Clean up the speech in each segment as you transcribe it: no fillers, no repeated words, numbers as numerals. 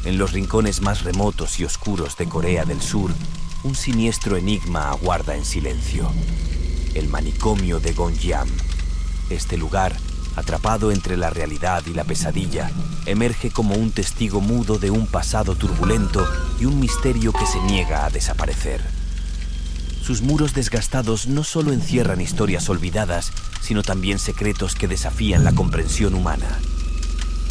En los rincones más remotos y oscuros de Corea del Sur, un siniestro enigma aguarda en silencio. El manicomio de Gonjiam. Este lugar, atrapado entre la realidad y la pesadilla, emerge como un testigo mudo de un pasado turbulento y un misterio que se niega a desaparecer. Sus muros desgastados no solo encierran historias olvidadas, sino también secretos que desafían la comprensión humana.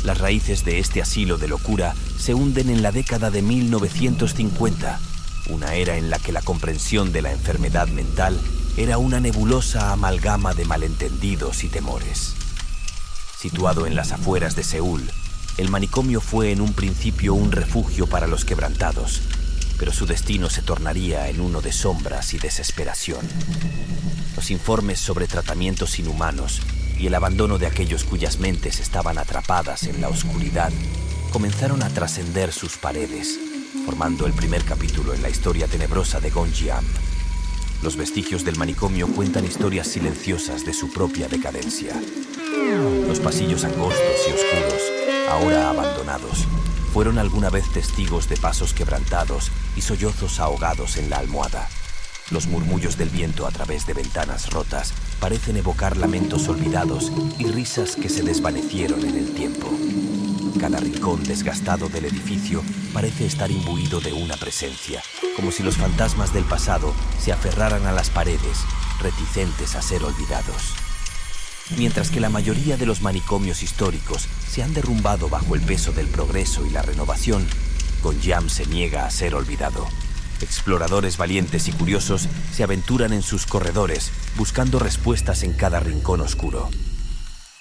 Las raíces de este asilo de locura se hunden en la década de 1950, una era en la que la comprensión de la enfermedad mental era una nebulosa amalgama de malentendidos y temores. Situado en las afueras de Seúl, el manicomio fue en un principio un refugio para los quebrantados, pero su destino se tornaría en uno de sombras y desesperación. Los informes sobre tratamientos inhumanos y el abandono de aquellos cuyas mentes estaban atrapadas en la oscuridad comenzaron a trascender sus paredes, formando el primer capítulo en la historia tenebrosa de Gonjiam. Los vestigios del manicomio cuentan historias silenciosas de su propia decadencia. Los pasillos angostos y oscuros, ahora abandonados, fueron alguna vez testigos de pasos quebrantados y sollozos ahogados en la almohada. Los murmullos del viento a través de ventanas rotas parecen evocar lamentos olvidados y risas que se desvanecieron en el tiempo. Cada rincón desgastado del edificio parece estar imbuido de una presencia, como si los fantasmas del pasado se aferraran a las paredes, reticentes a ser olvidados. Mientras que la mayoría de los manicomios históricos se han derrumbado bajo el peso del progreso y la renovación, Gonjiam se niega a ser olvidado. Exploradores valientes y curiosos se aventuran en sus corredores, buscando respuestas en cada rincón oscuro.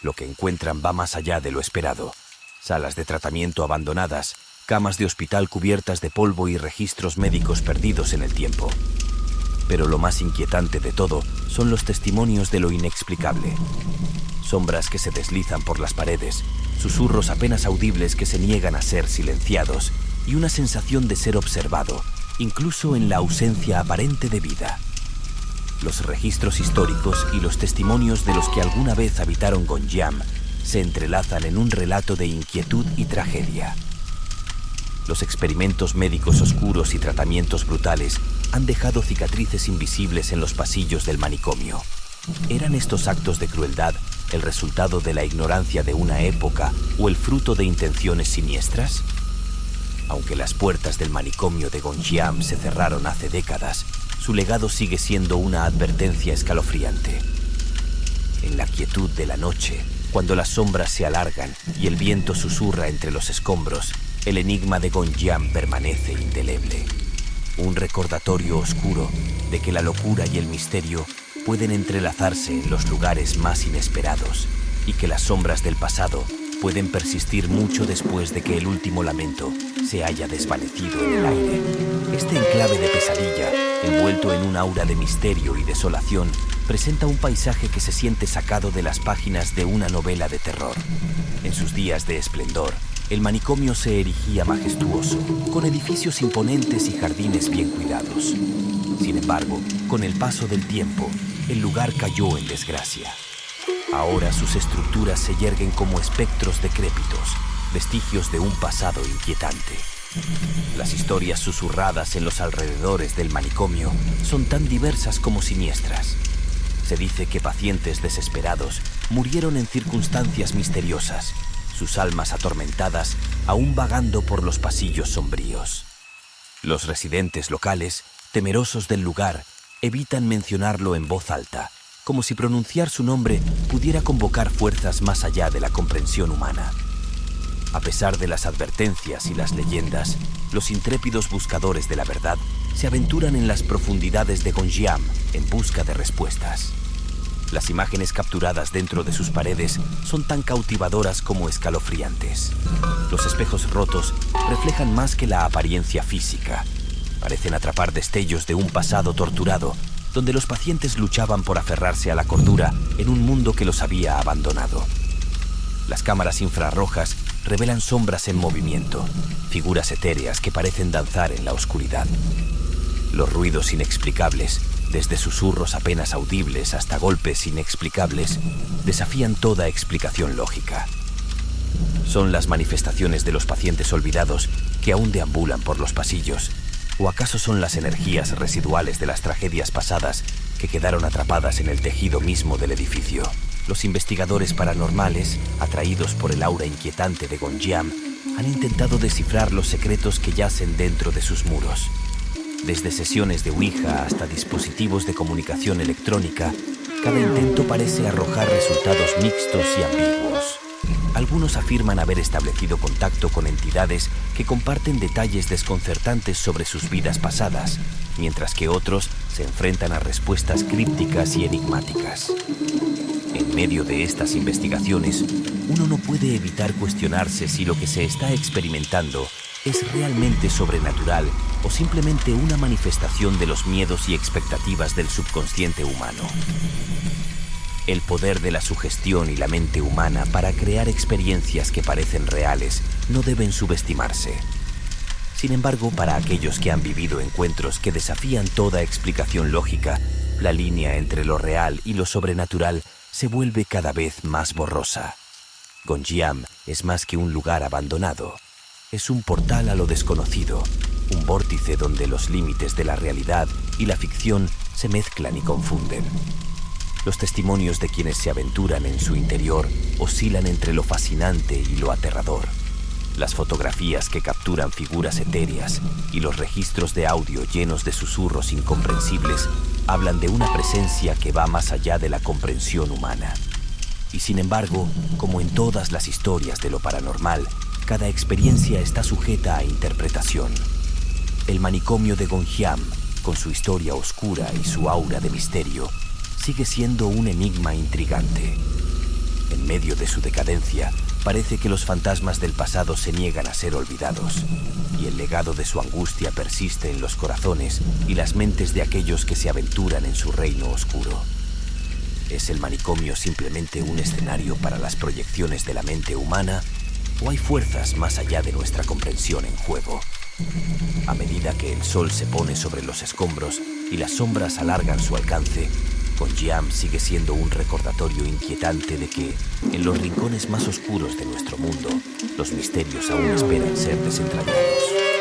Lo que encuentran va más allá de lo esperado. Salas de tratamiento abandonadas, camas de hospital cubiertas de polvo y registros médicos perdidos en el tiempo. Pero lo más inquietante de todo son los testimonios de lo inexplicable. Sombras que se deslizan por las paredes, susurros apenas audibles que se niegan a ser silenciados y una sensación de ser observado, incluso en la ausencia aparente de vida. Los registros históricos y los testimonios de los que alguna vez habitaron Gonjiam se entrelazan en un relato de inquietud y tragedia. Los experimentos médicos oscuros y tratamientos brutales han dejado cicatrices invisibles en los pasillos del manicomio. ¿Eran estos actos de crueldad el resultado de la ignorancia de una época o el fruto de intenciones siniestras? Aunque las puertas del manicomio de Gonjiam se cerraron hace décadas, su legado sigue siendo una advertencia escalofriante. En la quietud de la noche, cuando las sombras se alargan y el viento susurra entre los escombros, el enigma de Gonjiam permanece indeleble. Un recordatorio oscuro de que la locura y el misterio pueden entrelazarse en los lugares más inesperados y que las sombras del pasado pueden persistir mucho después de que el último lamento se haya desvanecido en el aire. Este enclave de pesadilla, envuelto en un aura de misterio y desolación, presenta un paisaje que se siente sacado de las páginas de una novela de terror. En sus días de esplendor, el manicomio se erigía majestuoso, con edificios imponentes y jardines bien cuidados. Sin embargo, con el paso del tiempo, el lugar cayó en desgracia. Ahora sus estructuras se yerguen como espectros decrépitos, vestigios de un pasado inquietante. Las historias susurradas en los alrededores del manicomio son tan diversas como siniestras. Se dice que pacientes desesperados murieron en circunstancias misteriosas, sus almas atormentadas aún vagando por los pasillos sombríos. Los residentes locales, temerosos del lugar, evitan mencionarlo en voz alta, como si pronunciar su nombre pudiera convocar fuerzas más allá de la comprensión humana. A pesar de las advertencias y las leyendas, los intrépidos buscadores de la verdad se aventuran en las profundidades de Gonjiam en busca de respuestas. Las imágenes capturadas dentro de sus paredes son tan cautivadoras como escalofriantes. Los espejos rotos reflejan más que la apariencia física. Parecen atrapar destellos de un pasado torturado, donde los pacientes luchaban por aferrarse a la cordura en un mundo que los había abandonado. Las cámaras infrarrojas revelan sombras en movimiento, figuras etéreas que parecen danzar en la oscuridad. Los ruidos inexplicables, desde susurros apenas audibles hasta golpes inexplicables, desafían toda explicación lógica. ¿Son las manifestaciones de los pacientes olvidados que aún deambulan por los pasillos? ¿O acaso son las energías residuales de las tragedias pasadas que quedaron atrapadas en el tejido mismo del edificio? Los investigadores paranormales, atraídos por el aura inquietante de Gonjiam, han intentado descifrar los secretos que yacen dentro de sus muros. Desde sesiones de Ouija hasta dispositivos de comunicación electrónica, cada intento parece arrojar resultados mixtos y ambiguos. Algunos afirman haber establecido contacto con entidades que comparten detalles desconcertantes sobre sus vidas pasadas, mientras que otros se enfrentan a respuestas crípticas y enigmáticas. En medio de estas investigaciones, uno no puede evitar cuestionarse si lo que se está experimentando es realmente sobrenatural o simplemente una manifestación de los miedos y expectativas del subconsciente humano. El poder de la sugestión y la mente humana para crear experiencias que parecen reales no deben subestimarse. Sin embargo, para aquellos que han vivido encuentros que desafían toda explicación lógica, la línea entre lo real y lo sobrenatural se vuelve cada vez más borrosa. Gonjiam es más que un lugar abandonado. Es un portal a lo desconocido, un vórtice donde los límites de la realidad y la ficción se mezclan y confunden. Los testimonios de quienes se aventuran en su interior oscilan entre lo fascinante y lo aterrador. Las fotografías que capturan figuras etéreas y los registros de audio llenos de susurros incomprensibles hablan de una presencia que va más allá de la comprensión humana. Y sin embargo, como en todas las historias de lo paranormal, cada experiencia está sujeta a interpretación. El manicomio de Gonjiam, con su historia oscura y su aura de misterio, sigue siendo un enigma intrigante. En medio de su decadencia, parece que los fantasmas del pasado se niegan a ser olvidados, y el legado de su angustia persiste en los corazones y las mentes de aquellos que se aventuran en su reino oscuro. ¿Es el manicomio simplemente un escenario para las proyecciones de la mente humana, o hay fuerzas más allá de nuestra comprensión en juego? A medida que el sol se pone sobre los escombros y las sombras alargan su alcance, Gonjiam sigue siendo un recordatorio inquietante de que, en los rincones más oscuros de nuestro mundo, los misterios aún esperan ser desentrañados.